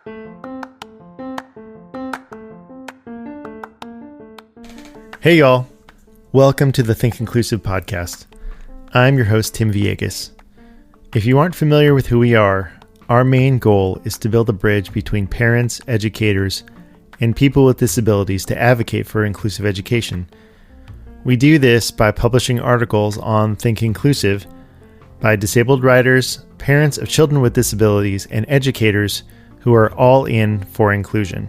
Hey y'all, welcome to the Think Inclusive podcast. I'm your host, Tim Villegas. If you aren't familiar with who we are, our main goal is to build a bridge between parents, educators, and people with disabilities to advocate for inclusive education. We do this by publishing articles on Think Inclusive by disabled writers, parents of children with disabilities, and educators who are all in for inclusion.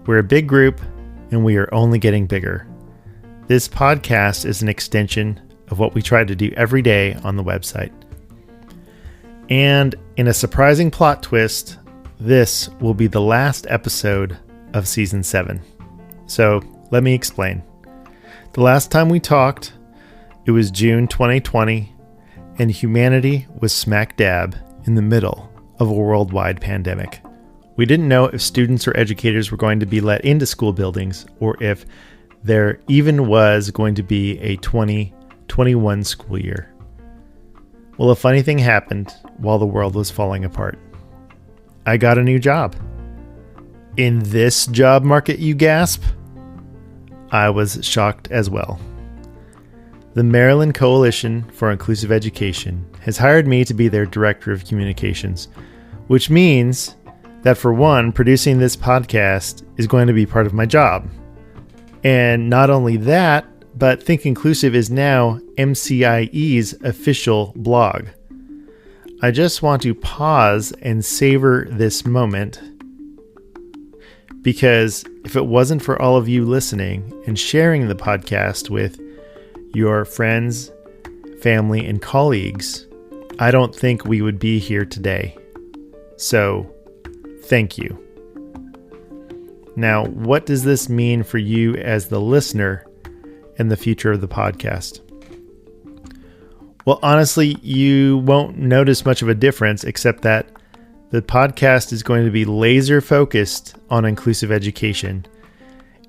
We're a big group, and we are only getting bigger. This podcast is an extension of what we try to do every day on the website. And in a surprising plot twist, this will be the last episode of Season 7. So let me explain. The last time we talked, it was June 2020, and humanity was smack dab in the middle of a worldwide pandemic. We didn't know if students or educators were going to be let into school buildings or if there even was going to be a 2021 school year. Well, a funny thing happened while the world was falling apart. I got a new job. In this job market, you gasp? I was shocked as well. The Maryland Coalition for Inclusive Education has hired me to be their Director of Communications, which means that for one, producing this podcast is going to be part of my job. And not only that, but Think Inclusive is now MCIE's official blog. I just want to pause and savor this moment because if it wasn't for all of you listening and sharing the podcast with your friends, family, and colleagues, I don't think we would be here today. So, thank you. Now, what does this mean for you as the listener and the future of the podcast? Well, honestly, you won't notice much of a difference except that the podcast is going to be laser focused on inclusive education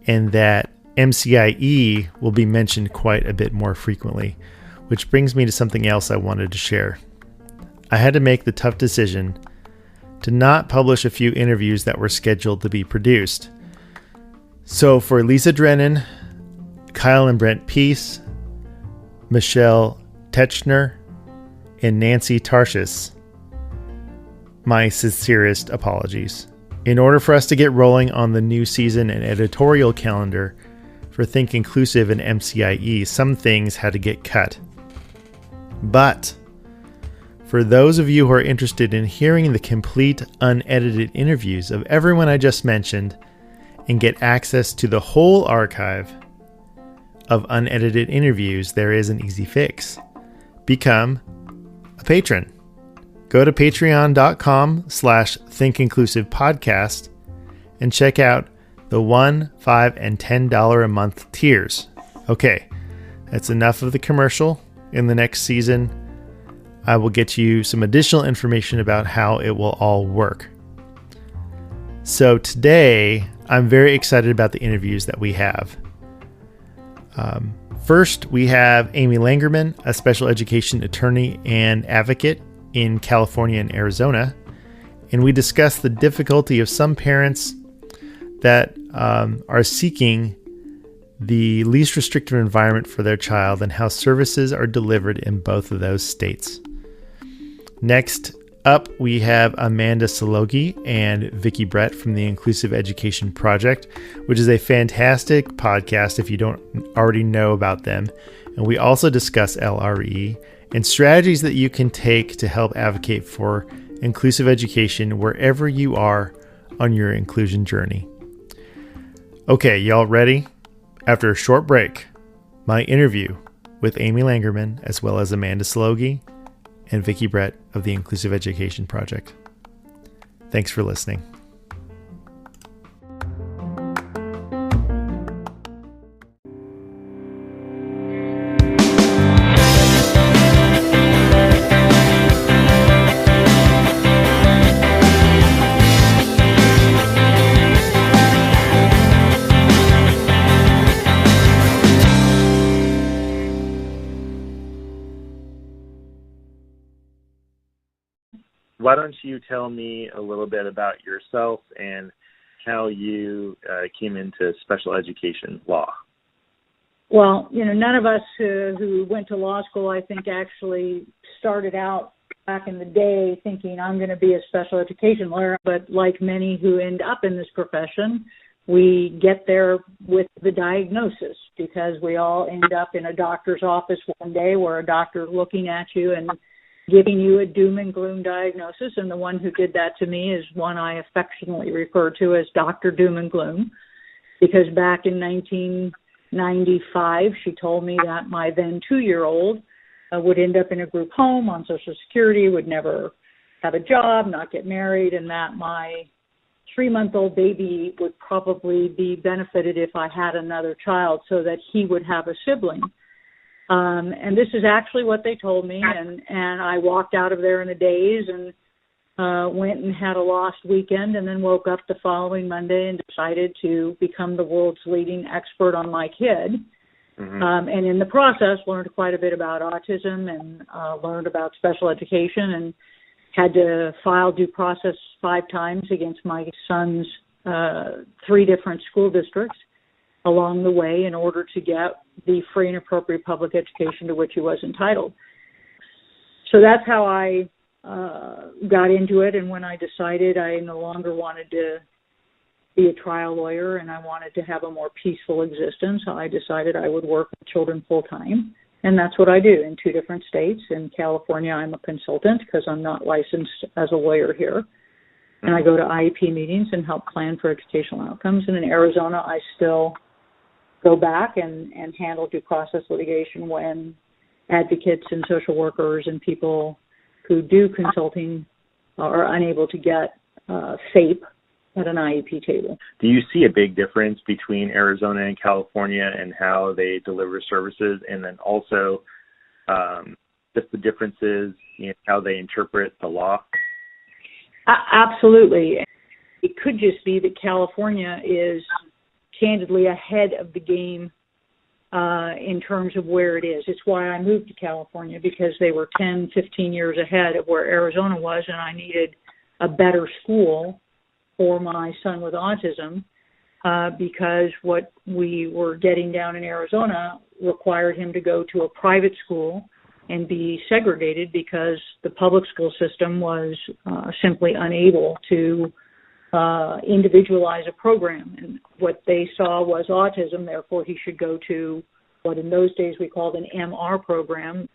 and that MCIE will be mentioned quite a bit more frequently, which brings me to something else I wanted to share. I had to make the tough decision to not publish a few interviews that were scheduled to be produced. So for Lisa Drennan, Kyle and Brent Peace, Michelle Techner, and Nancy Tarshis, my sincerest apologies. In order for us to get rolling on the new season and editorial calendar for Think Inclusive and MCIE, some things had to get cut. But for those of you who are interested in hearing the complete unedited interviews of everyone I just mentioned and get access to the whole archive of unedited interviews, there is an easy fix. Become a patron. Go to patreon.com/thinkinclusivepodcast and check out the $1, $5, and $10 a month tiers. Okay, that's enough of the commercial. In the next season, I will get you some additional information about how it will all work. So today, I'm very excited about the interviews that we have. First, we have Amy Langerman, a special education attorney and advocate in California and Arizona. And we discuss the difficulty of some parents that are seeking the least restrictive environment for their child and how services are delivered in both of those states. Next up, we have Amanda Selogie and Vickie Brett from the Inclusive Education Project, which is a fantastic podcast if you don't already know about them. And we also discuss LRE and strategies that you can take to help advocate for inclusive education wherever you are on your inclusion journey. Okay, y'all ready? After a short break, my interview with Amy Langerman as well as Amanda Selogie and Vickie Brett of the Inclusive Education Project. Thanks for listening. why don't you tell me a little bit about yourself and how you came into special education law? Well, none of us who went to law school, I think, actually started out back in the day thinking I'm going to be a special education lawyer. But like many who end up in this profession, we get there with the diagnosis, because we all end up in a doctor's office one day where a doctor's looking at you and giving you a doom and gloom diagnosis. And the one who did that to me is one I affectionately refer to as Dr. Doom and Gloom, because back in 1995, she told me that my then 2-year-old would end up in a group home on Social Security, would never have a job, not get married, and that my 3-month-old baby would probably be benefited if I had another child so that he would have a sibling. And this is actually what they told me, and I walked out of there in a daze and went and had a lost weekend, and then woke up the following Monday and decided to become the world's leading expert on my kid. Mm-hmm. And in the process, learned quite a bit about autism and learned about special education, and had to file due process 5 times against my son's 3 different school districts along the way in order to get the free and appropriate public education to which he was entitled. So that's how I got into it. And when I decided I no longer wanted to be a trial lawyer and I wanted to have a more peaceful existence, I decided I would work with children full time. And that's what I do in 2 different states. In California, I'm a consultant because I'm not licensed as a lawyer here. And I go to IEP meetings and help plan for educational outcomes. And in Arizona, I still go back and handle due process litigation when advocates and social workers and people who do consulting are unable to get FAPE at an IEP table. Do you see a big difference between Arizona and California and how they deliver services, and then also just the differences in how they interpret the law? Absolutely. It could just be that California is candidly ahead of the game in terms of where it is. It's why I moved to California, because they were 10, 15 years ahead of where Arizona was, and I needed a better school for my son with autism, because what we were getting down in Arizona required him to go to a private school and be segregated because the public school system was simply unable to individualize a program. And what they saw was autism, therefore he should go to what in those days we called an MR program.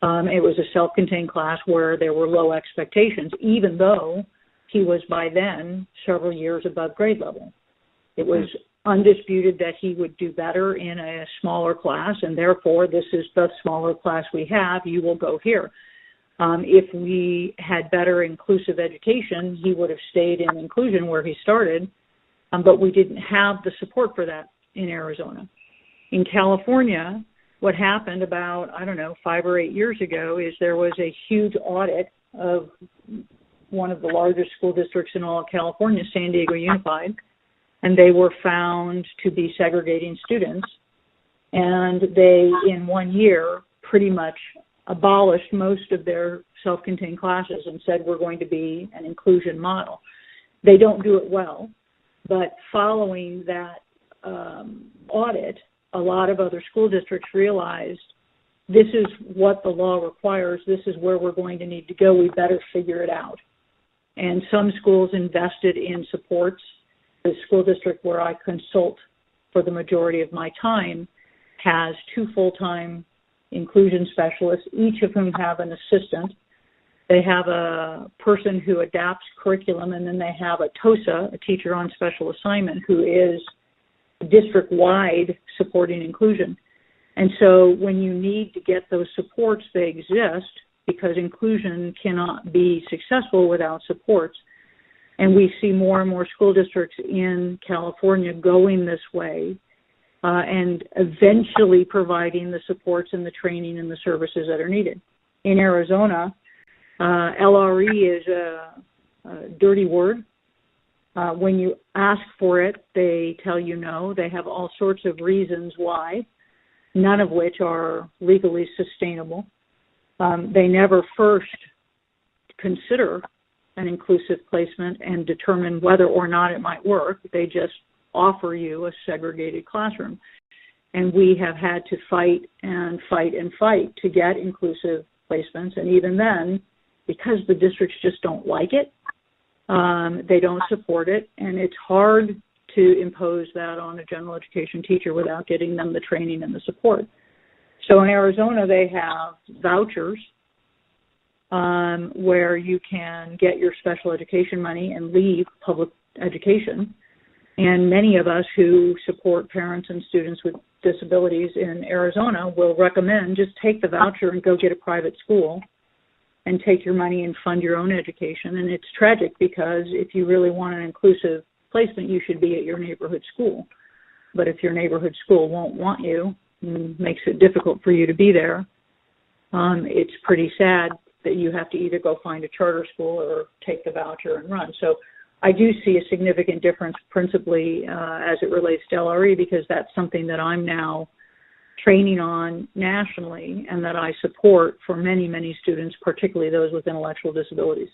It was a self-contained class where there were low expectations, even though he was by then several years above grade level. It was undisputed that he would do better in a smaller class, and therefore this is the smaller class we have, you will go here. If we had better inclusive education, he would have stayed in inclusion where he started, but we didn't have the support for that in Arizona. In California, what happened about, 5 or 8 years ago is there was a huge audit of one of the largest school districts in all of California, San Diego Unified, and they were found to be segregating students. And they, in 1 year, pretty much abolished most of their self-contained classes and said we're going to be an inclusion model. They don't do it well, but following that audit, a lot of other school districts realized this is what the law requires, this is where we're going to need to go, we better figure it out. And some schools invested in supports. The school district where I consult for the majority of my time has 2 full-time inclusion specialists, each of whom have an assistant. They have a person who adapts curriculum, and then they have a TOSA, a teacher on special assignment, who is district-wide supporting inclusion. And so when you need to get those supports, they exist, because inclusion cannot be successful without supports. And we see more and more school districts in California going this way and eventually providing the supports and the training and the services that are needed. In Arizona, LRE is a dirty word. When you ask for it, they tell you no. They have all sorts of reasons why, none of which are legally sustainable. They never first consider an inclusive placement and determine whether or not it might work. They just offer you a segregated classroom. And we have had to fight and fight and fight to get inclusive placements. And even then, because the districts just don't like it, they don't support it, and it's hard to impose that on a general education teacher without getting them the training and the support. So in Arizona, they have vouchers where you can get your special education money and leave public education. And many of us who support parents and students with disabilities in Arizona will recommend just take the voucher and go get a private school and take your money and fund your own education. And it's tragic because if you really want an inclusive placement, you should be at your neighborhood school. But if your neighborhood school won't want you and makes it difficult for you to be there, it's pretty sad that you have to either go find a charter school or take the voucher and run. So I do see a significant difference principally as it relates to LRE, because that's something that I'm now training on nationally and that I support for many, many students, particularly those with intellectual disabilities.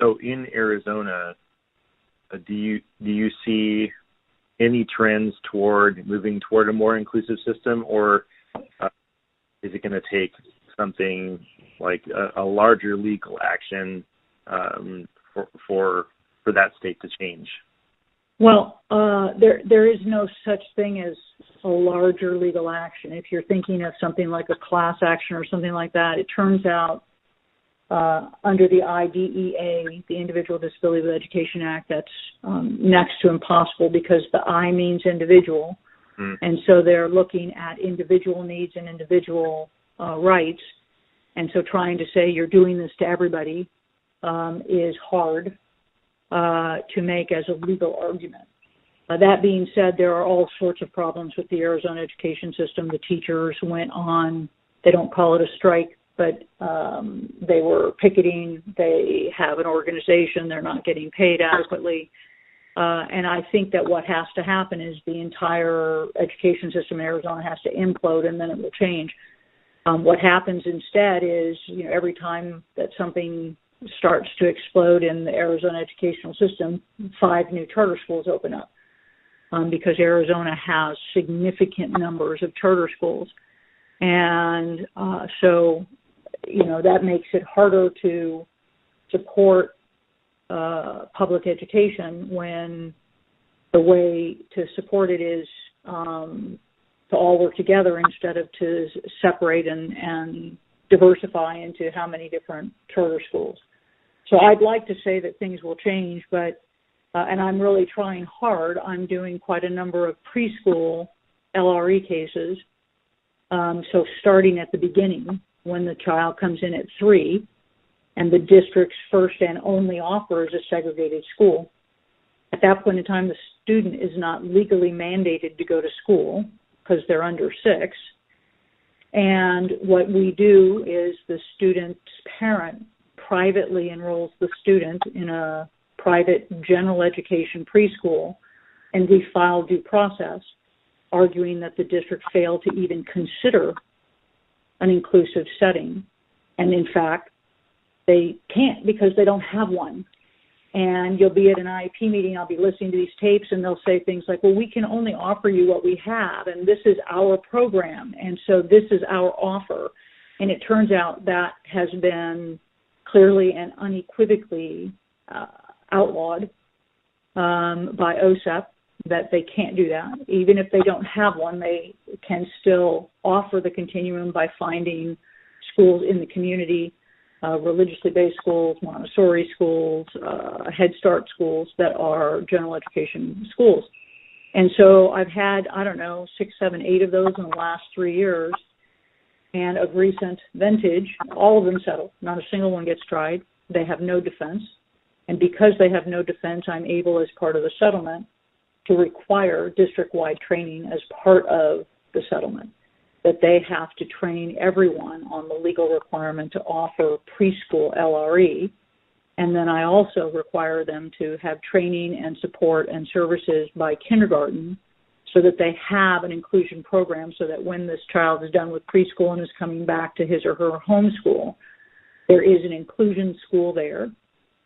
So in Arizona, do you see any trends toward moving toward a more inclusive system, or is it going to take something like a larger legal action for that state to change? Well, there is no such thing as a larger legal action. If you're thinking of something like a class action or something like that, it turns out under the IDEA, the Individual Disability with Education Act, that's next to impossible because the I means individual. And so they're looking at individual needs and individual rights. And so trying to say you're doing this to everybody is hard to make as a legal argument. That being said, there are all sorts of problems with the Arizona education system. The teachers went on, they don't call it a strike, but they were picketing. They have an organization. They're not getting paid adequately. And I think that what has to happen is the entire education system in Arizona has to implode, and then it will change. What happens instead is, every time that something starts to explode in the Arizona educational system, 5 new charter schools open up because Arizona has significant numbers of charter schools. And so, that makes it harder to support public education when the way to support it is to all work together instead of to separate and diversify into how many different charter schools. So I'd like to say that things will change, but, and I'm really trying hard. I'm doing quite a number of preschool LRE cases. So starting at the beginning, when the child comes in at 3, and the district's first and only offer is a segregated school. At that point in time, the student is not legally mandated to go to school because they're under 6. And what we do is the student's parent privately enrolls the student in a private general education preschool, and we file due process, arguing that the district failed to even consider an inclusive setting. And in fact, they can't because they don't have one. And you'll be at an IEP meeting, I'll be listening to these tapes, and they'll say things like, well, we can only offer you what we have, and this is our program, and so this is our offer. And it turns out that has been clearly and unequivocally outlawed by OSEP, that they can't do that. Even if they don't have one, they can still offer the continuum by finding schools in the community, religiously based schools, Montessori schools, Head Start schools that are general education schools. And so I've had, 6, 7, 8 of those in the last 3 years. And of recent vintage, all of them settle. Not a single one gets tried. They have no defense. And because they have no defense, I'm able, as part of the settlement, to require district-wide training as part of the settlement, that they have to train everyone on the legal requirement to offer preschool LRE. And then I also require them to have training and support and services by kindergarten so that they have an inclusion program so that when this child is done with preschool and is coming back to his or her home school, There is an inclusion school there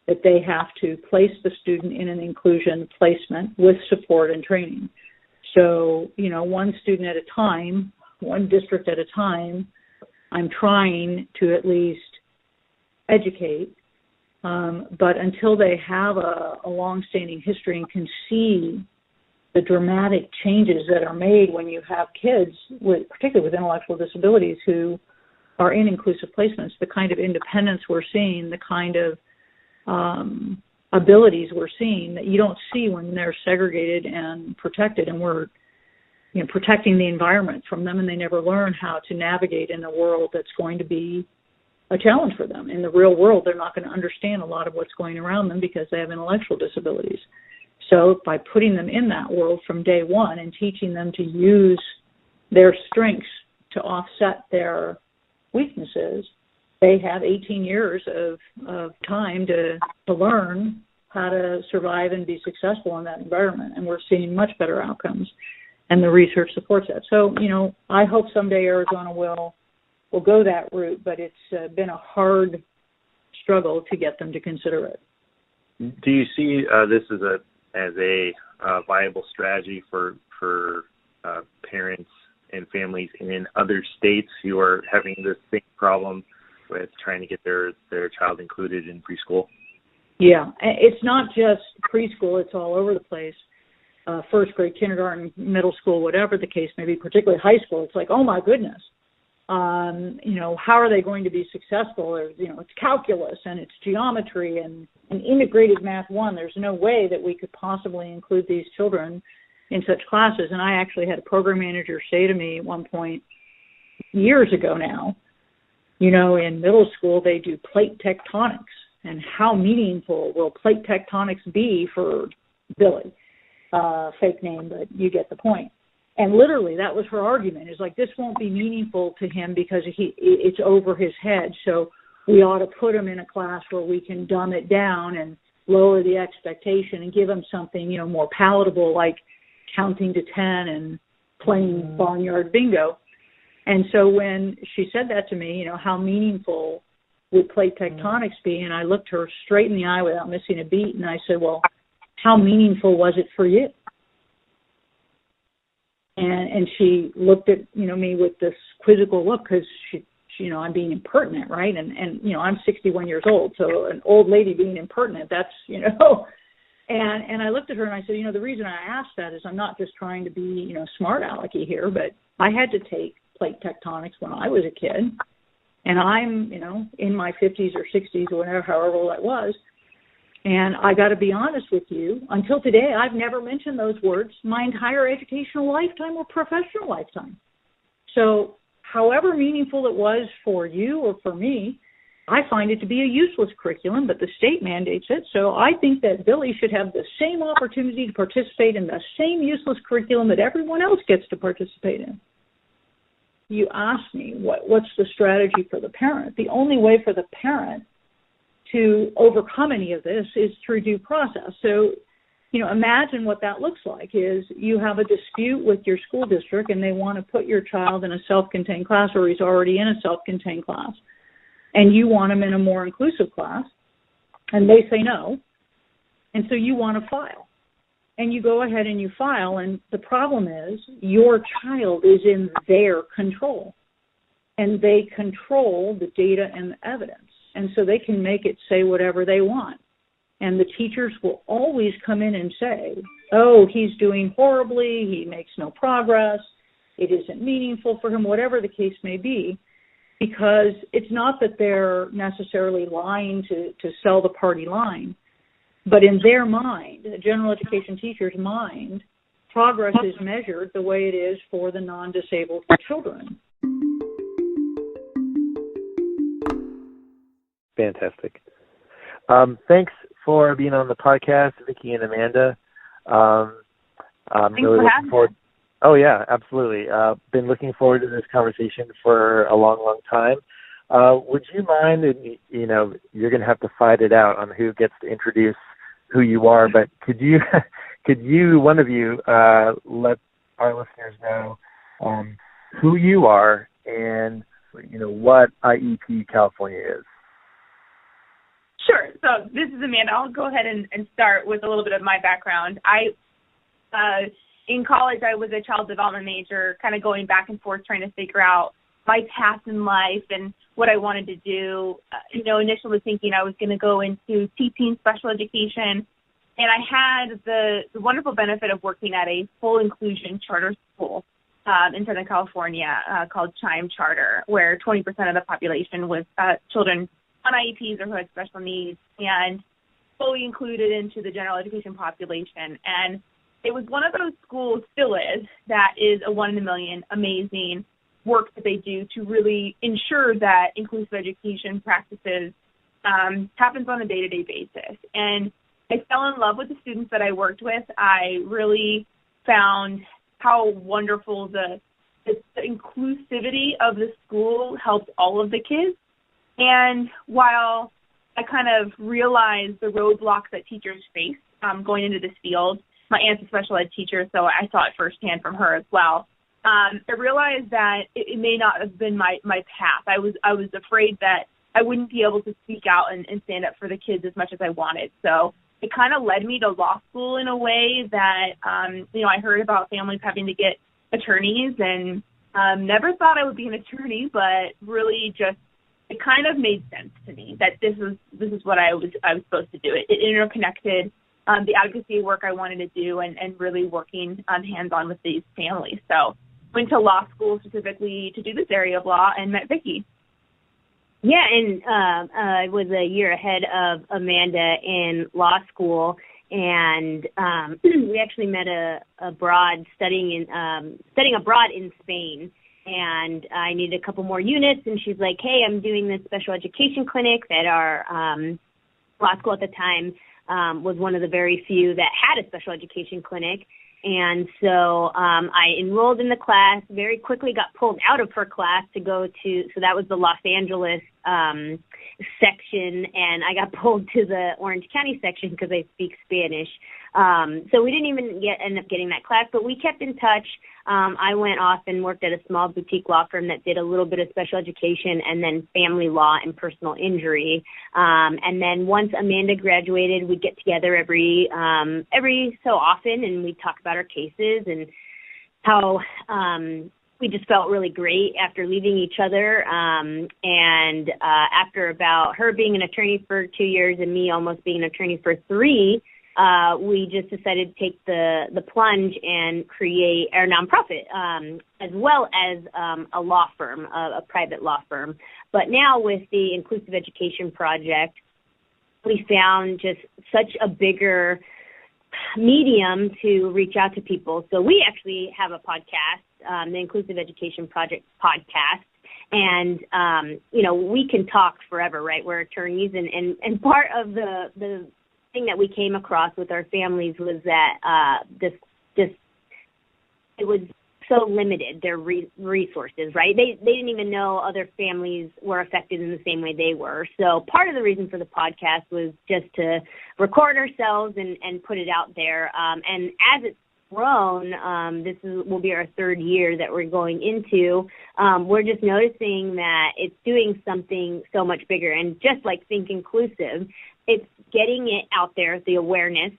that they have to place the student in an inclusion placement with support and training. So, one student at a time, one district at a time, I'm trying to at least educate. But until they have a long-standing history and can see the dramatic changes that are made when you have kids, particularly with intellectual disabilities, who are in inclusive placements, the kind of independence we're seeing, the kind of abilities we're seeing that you don't see when they're segregated and protected, and we're protecting the environment from them, and they never learn how to navigate in a world that's going to be a challenge for them. In the real world, they're not going to understand a lot of what's going around them because they have intellectual disabilities. So by putting them in that world from day one and teaching them to use their strengths to offset their weaknesses, they have 18 years of time to learn how to survive and be successful in that environment. And we're seeing much better outcomes, and the research supports that. So, I hope someday Arizona will go that route, but it's been a hard struggle to get them to consider it. Do you see this as a viable strategy for parents and families in other states who are having the same problem with trying to get their child included in preschool? Yeah, it's not just preschool, it's all over the place. First grade, kindergarten, middle school, whatever the case may be, particularly high school. It's like, oh my goodness, how are they going to be successful? Or, it's calculus and it's geometry and integrated math 1. There's no way that we could possibly include these children in such classes. And I actually had a program manager say to me at one point, years ago now, in middle school they do plate tectonics, and how meaningful will plate tectonics be for Billy? Fake name, but you get the point. And literally, that was her argument. Is like, this won't be meaningful to him because it's over his head. So we ought to put him in a class where we can dumb it down and lower the expectation and give him something, more palatable, like counting to 10 and playing barnyard bingo. And so when she said that to me, how meaningful would plate tectonics be? And I looked her straight in the eye without missing a beat, and I said, well, how meaningful was it for you? And she looked at, me with this quizzical look, because she, I'm being impertinent, right? And I'm 61 years old, so an old lady being impertinent, that's, And I looked at her and I said, the reason I asked that is I'm not just trying to be, smart alecky here, but I had to take plate tectonics when I was a kid, and I'm, in my 50s or 60s or whatever, however old I was. And I got to be honest with you, until today, I've never mentioned those words my entire educational lifetime or professional lifetime. So however meaningful it was for you or for me, I find it to be a useless curriculum, but the state mandates it. So I think that Billy should have the same opportunity to participate in the same useless curriculum that everyone else gets to participate in. You asked me, what's the strategy for the parent? The only way for the parent to overcome any of this is through due process. So, imagine what that looks like is you have a dispute with your school district and they want to put your child in a self-contained class, or he's already in a self-contained class, and you want him in a more inclusive class, and they say no, and so you want to file. And you go ahead and you file, and the problem is your child is in their control, and they control the data and the evidence. And so they can make it say whatever they want. And the teachers will always come in and say, oh, he's doing horribly, he makes no progress, it isn't meaningful for him, whatever the case may be, because it's not that they're necessarily lying to sell the party line, but in their mind, the general education teacher's mind, progress is measured the way it is for the non-disabled children. Fantastic. Thanks for being on the podcast, Vickie and Amanda. I'm really looking forward. Oh yeah, absolutely. Been looking forward to this conversation for a long, long time. Would you mind? You're going to have to fight it out on who gets to introduce who you are. But could you, one of you, let our listeners know who you are and what IEP California is? So this is Amanda. I'll go ahead and start with a little bit of my background. In college, I was a child development major, kind of going back and forth trying to figure out my path in life and what I wanted to do. Initially thinking I was going to go into teaching special education. And I had the wonderful benefit of working at a full inclusion charter school in Southern California called Chime Charter, where 20% of the population was children on IEPs or who had special needs and fully included into the general education population. And it was one of those schools, still is, that is a one in a million amazing work that they do to really ensure that inclusive education practices happens on a day-to-day basis. And I fell in love with the students that I worked with. I really found how wonderful the inclusivity of the school helped all of the kids. And while I kind of realized the roadblocks that teachers face going into this field, my aunt's a special ed teacher, so I saw it firsthand from her as well. I realized that it may not have been my path. I was afraid that I wouldn't be able to speak out and stand up for the kids as much as I wanted. So it kind of led me to law school in a way that, I heard about families having to get attorneys and never thought I would be an attorney, but really just it kind of made sense to me that this is what I was supposed to do. It interconnected the advocacy work I wanted to do and really working hands-on with these families. So went to law school specifically to do this area of law and met Vickie. Yeah, and I was a year ahead of Amanda in law school, and we actually met abroad studying abroad in Spain. And I needed a couple more units, and she's like, "Hey, I'm doing this special education clinic that our law school at the time was one of the very few that had a special education clinic." And so I enrolled in the class, very quickly got pulled out of her class to go to, so that was the Los Angeles section, and I got pulled to the Orange County section because I speak Spanish. So we didn't even end up getting that class, but we kept in touch. I went off and worked at a small boutique law firm that did a little bit of special education and then family law and personal injury. And then once Amanda graduated, we'd get together every so often, and we'd talk about our cases and how we just felt really great after leaving each other. And after about her being an attorney for 2 years and me almost being an attorney for 3, we just decided to take the plunge and create our nonprofit, as well as a law firm, a private law firm. But now with the Inclusive Education Project, we found just such a bigger medium to reach out to people. So we actually have a podcast, the Inclusive Education Project podcast. And, we can talk forever, right? We're attorneys. And part of the thing that we came across with our families was that it was so limited, their resources, right? They didn't even know other families were affected in the same way they were. So part of the reason for the podcast was just to record ourselves and put it out there. And as it's grown, will be our 3rd year that we're going into, we're just noticing that it's doing something so much bigger. And just like Think Inclusive, it's getting it out there, the awareness,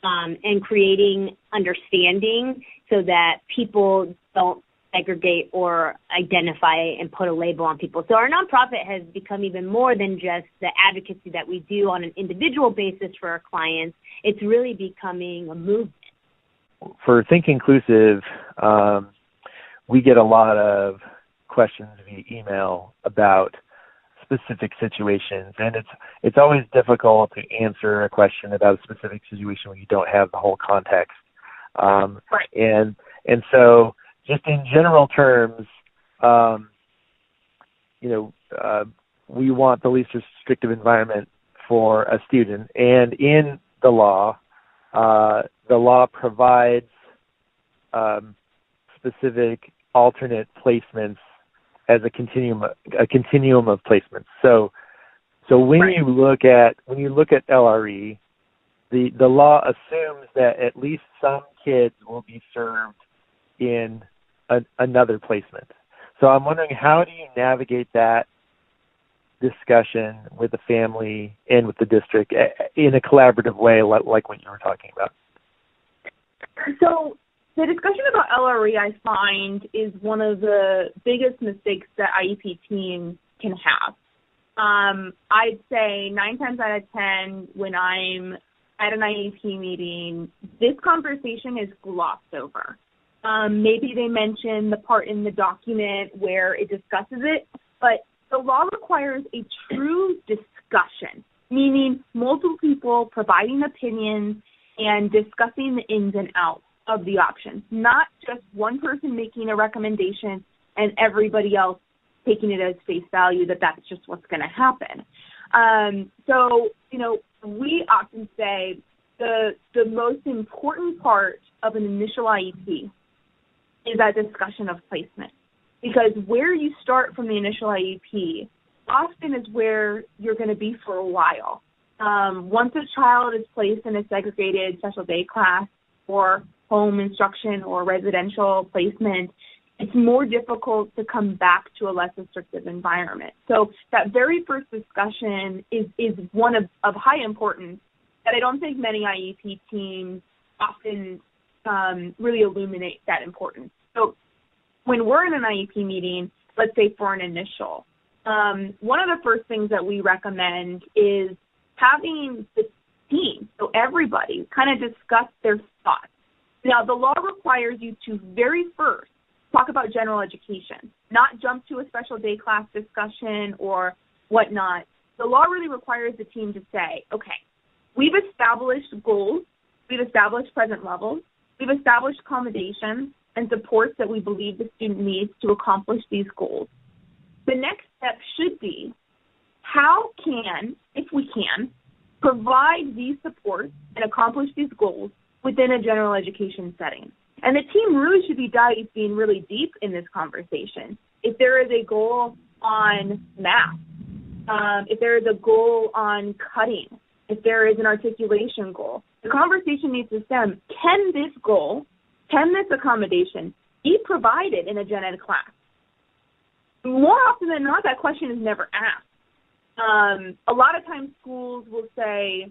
and creating understanding so that people don't segregate or identify and put a label on people. So our nonprofit has become even more than just the advocacy that we do on an individual basis for our clients. It's really becoming a movement. For Think Inclusive, we get a lot of questions via email about specific situations, and it's always difficult to answer a question about a specific situation when you don't have the whole context. Right. And so, just in general terms, we want the least restrictive environment for a student, and in the law provides specific alternate placements as a continuum of placements. So when right. you look at LRE, the law assumes that at least some kids will be served in another placement. So I'm wondering, how do you navigate this discussion with the family and with the district in a collaborative way, like what you were talking about? So the discussion about LRE, I find, is one of the biggest mistakes that IEP teams can have. I'd say 9 times out of 10, when I'm at an IEP meeting, this conversation is glossed over. Maybe they mention the part in the document where it discusses it, but the law requires a true discussion, meaning multiple people providing opinions and discussing the ins and outs of the options, not just one person making a recommendation and everybody else taking it as face value that that's just what's going to happen. So, we often say the most important part of an initial IEP is that discussion of placement, because where you start from the initial IEP often is where you're going to be for a while. Once a child is placed in a segregated special day class or home instruction or residential placement, it's more difficult to come back to a less restrictive environment. So that very first discussion is one of high importance that I don't think many IEP teams often really illuminate that importance. So when we're in an IEP meeting, let's say for an initial, one of the first things that we recommend is having the team, so everybody, kind of discuss their thoughts. Now, the law requires you to very first talk about general education, not jump to a special day class discussion or whatnot. The law really requires the team to say, okay, we've established goals, we've established present levels, we've established accommodations and supports that we believe the student needs to accomplish these goals. The next step should be, how can, if we can, provide these supports and accomplish these goals within a general education setting? And the team really should be diving really deep in this conversation. If there is a goal on math, if there is a goal on cutting, if there is an articulation goal, the conversation needs to stem, can this goal, can this accommodation be provided in a gen ed class? More often than not, that question is never asked. A lot of times schools will say,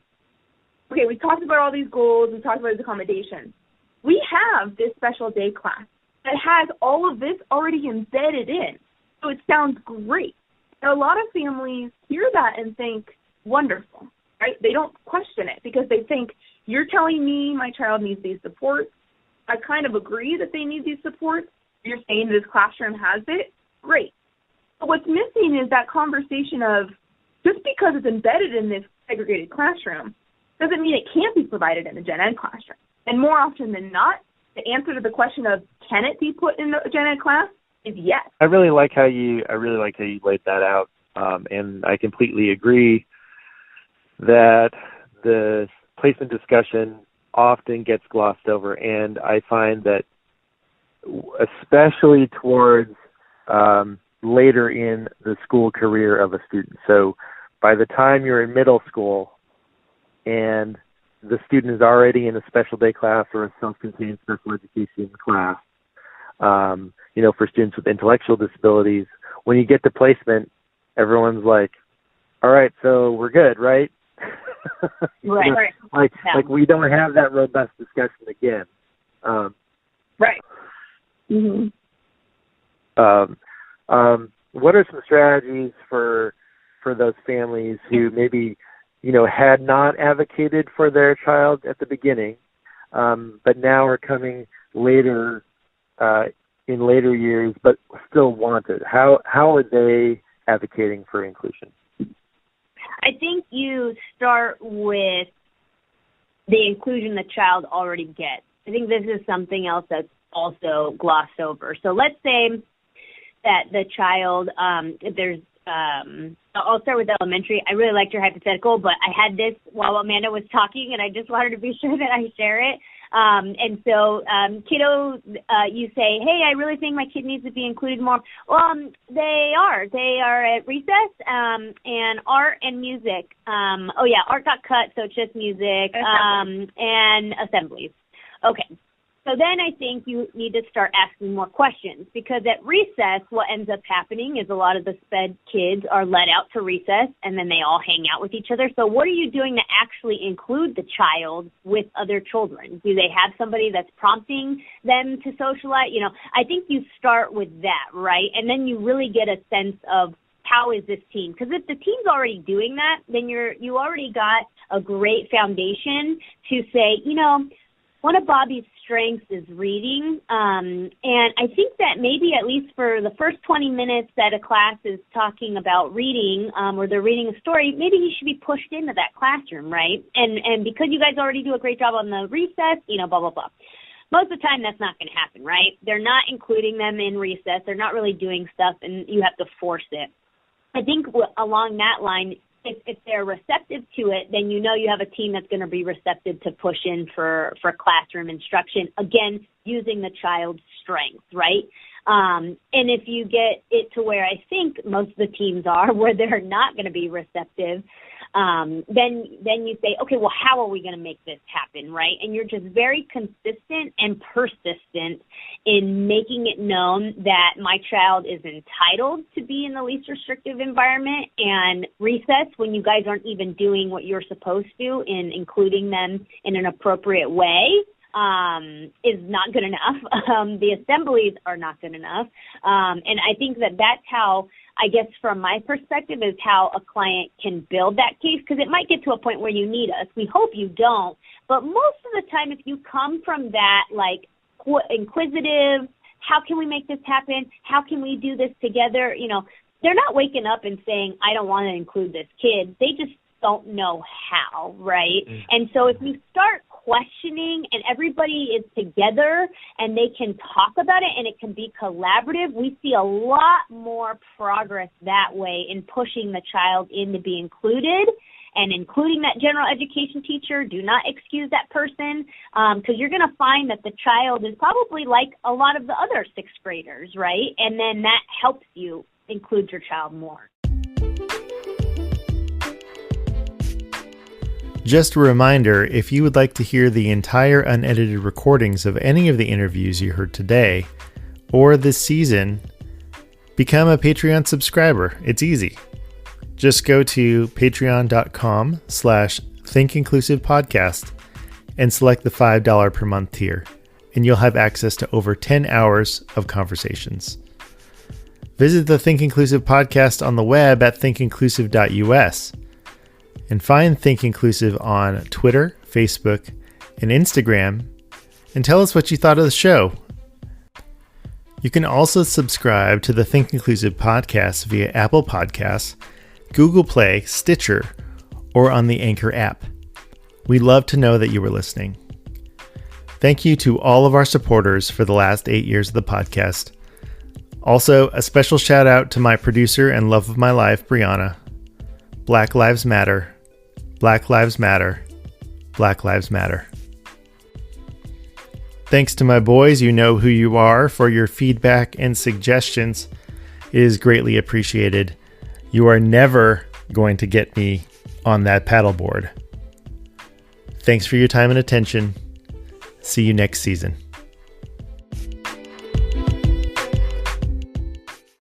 okay, we talked about all these goals, we talked about these accommodations. We have this special day class that has all of this already embedded in, so it sounds great. And a lot of families hear that and think, wonderful, right? They don't question it because they think, you're telling me my child needs these supports. I kind of agree that they need these supports. You're saying this classroom has it. Great. But what's missing is that conversation of, just because it's embedded in this segregated classroom doesn't mean it can't be provided in a gen ed classroom. And more often than not, the answer to the question of, can it be put in a gen ed class, is yes. I really like how you laid that out, and I completely agree that the placement discussion often gets glossed over, and I find that especially towards later in the school career of a student. So by the time you're in middle school and the student is already in a special day class or a self-contained special education class, for students with intellectual disabilities, when you get to placement, everyone's like, all right, so we're good, right? Right. Like we don't have that robust discussion again. Right. Mm-hmm. What are some strategies for those families who maybe, had not advocated for their child at the beginning, but now are coming later in later years, but still want it? How are they advocating for inclusion? I think you start with the inclusion the child already gets. I think this is something else that's also glossed over. So let's say that the child, I'll start with elementary. I really liked your hypothetical, but I had this while Amanda was talking, and I just wanted to be sure that I share it. And so, kiddo, you say, hey, I really think my kid needs to be included more. Well, they are. They are at recess, and art and music. Art got cut, so it's just music, and assemblies. Okay. So then I think you need to start asking more questions, because at recess, what ends up happening is a lot of the SPED kids are let out to recess and then they all hang out with each other. So what are you doing to actually include the child with other children? Do they have somebody that's prompting them to socialize? You know, I think you start with that, right? And then you really get a sense of how is this team? Because if the team's already doing that, then you already got a great foundation to say, you know, one of Bobby's strengths is reading, and I think that maybe at least for the first 20 minutes that a class is talking about reading, or they're reading a story, maybe he should be pushed into that classroom, right? And because you guys already do a great job on the recess, you know, blah, blah, blah. Most of the time that's not going to happen, right? They're not including them in recess. They're not really doing stuff, and you have to force it. I think along that line, if they're receptive to it, then you know you have a team that's going to be receptive to push in for classroom instruction, again, using the child's strengths, right? And if you get it to where I think most of the teams are, where they're not going to be receptive, then you say, okay, well, how are we going to make this happen, right? And you're just very consistent and persistent in making it known that my child is entitled to be in the least restrictive environment, and recess, when you guys aren't even doing what you're supposed to in including them in an appropriate way, is not good enough. The assemblies are not good enough. And I think that that's how, I guess from my perspective, is how a client can build that case, because it might get to a point where you need us. We hope you don't. But most of the time, if you come from that, like, inquisitive, how can we make this happen? How can we do this together? You know, they're not waking up and saying, I don't want to include this kid. They just don't know how, right? Mm-hmm. And so if you start questioning and everybody is together and they can talk about it and it can be collaborative, we see a lot more progress that way in pushing the child in to be included and including that general education teacher. Do not excuse that person, because you're going to find that the child is probably like a lot of the other sixth graders, right? And then that helps you include your child more. Just a reminder, if you would like to hear the entire unedited recordings of any of the interviews you heard today or this season, become a Patreon subscriber. It's easy. Just go to patreon.com/thinkinclusivepodcast and select the $5 per month tier, and you'll have access to over 10 hours of conversations. Visit the Think Inclusive podcast on the web at thinkinclusive.us. And find Think Inclusive on Twitter, Facebook, and Instagram, and tell us what you thought of the show. You can also subscribe to the Think Inclusive podcast via Apple Podcasts, Google Play, Stitcher, or on the Anchor app. We'd love to know that you were listening. Thank you to all of our supporters for the last 8 years of the podcast. Also, a special shout out to my producer and love of my life, Brianna. Black Lives Matter. Black Lives Matter. Black Lives Matter. Thanks to my boys, you know who you are, for your feedback and suggestions. It is greatly appreciated. You are never going to get me on that paddleboard. Thanks for your time and attention. See you next season.